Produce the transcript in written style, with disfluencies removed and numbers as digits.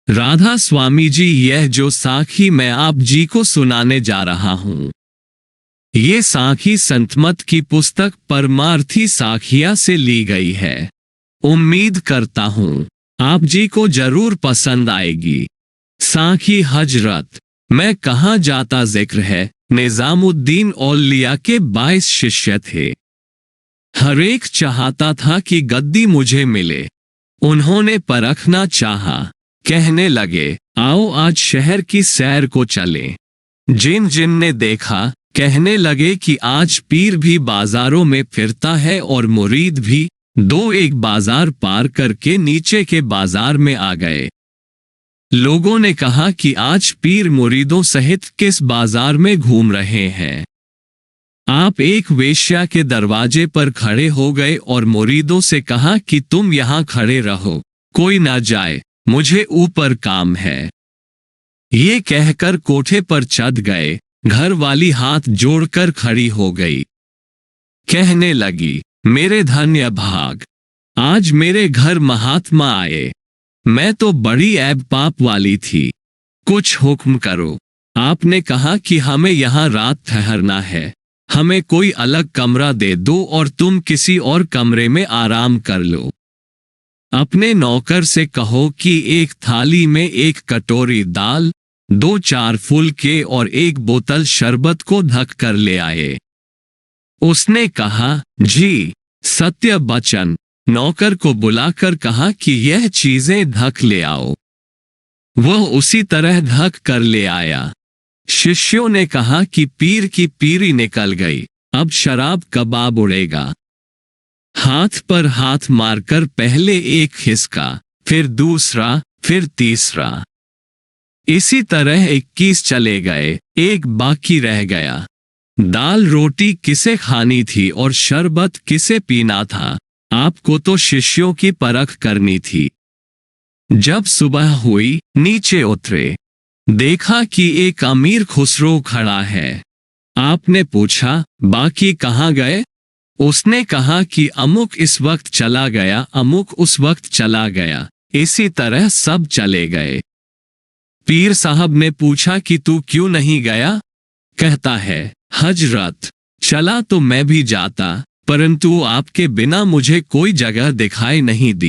राधा स्वामी जी, यह जो साखी मैं आप जी को सुनाने जा रहा हूँ, ये साखी संतमत की पुस्तक परमार्थी साखिया से ली गई है। उम्मीद करता हूँ आप जी को जरूर पसंद आएगी। साखी हजरत, मैं कहाँ जाता जिक्र है, निजामुद्दीन औलिया के 22 शिष्य थे। हर एक चाहता था कि गद्दी मुझे मिले। उन्होंने परखना चाहा, कहने लगे आओ आज शहर की सैर को चलें। जिन जिन ने देखा कहने लगे कि आज पीर भी बाजारों में फिरता है और मुरीद भी। दो एक बाजार पार करके नीचे के बाजार में आ गए। लोगों ने कहा कि आज पीर मुरीदों सहित किस बाजार में घूम रहे हैं। आप एक वेश्या के दरवाजे पर खड़े हो गए और मुरीदों से कहा कि तुम यहाँ खड़े रहो, कोई ना जाए, मुझे ऊपर काम है। ये कहकर कोठे पर चढ़ गए। घर वाली हाथ जोड़कर खड़ी हो गई, कहने लगी मेरे धन्य भाग, आज मेरे घर महात्मा आए। मैं तो बड़ी ऐब पाप वाली थी, कुछ हुक्म करो। आपने कहा कि हमें यहाँ रात ठहरना है, हमें कोई अलग कमरा दे दो और तुम किसी और कमरे में आराम कर लो। अपने नौकर से कहो कि एक थाली में एक कटोरी दाल, 2-4 फुलके और एक बोतल शरबत को ढक कर ले आए। उसने कहा जी सत्य बचन। नौकर को बुलाकर कहा कि यह चीजें ढक ले आओ। वह उसी तरह ढक कर ले आया। शिष्यों ने कहा कि पीर की पीरी निकल गई, अब शराब कबाब उड़ेगा। हाथ पर हाथ मारकर पहले एक हिस्सा, फिर दूसरा, फिर तीसरा। इसी तरह 21 चले गए, एक बाकी रह गया। दाल रोटी किसे खानी थी और शरबत किसे पीना था, आपको तो शिष्यों की परख करनी थी। जब सुबह हुई नीचे उतरे, देखा कि एक अमीर खुसरो खड़ा है। आपने पूछा बाकी कहाँ गए? उसने कहा कि अमुक इस वक्त चला गया, अमुक उस वक्त चला गया, इसी तरह सब चले गए। पीर साहब ने पूछा कि तू क्यों नहीं गया? कहता है हजरत, चला तो मैं भी जाता, परंतु आपके बिना मुझे कोई जगह दिखाई नहीं दी।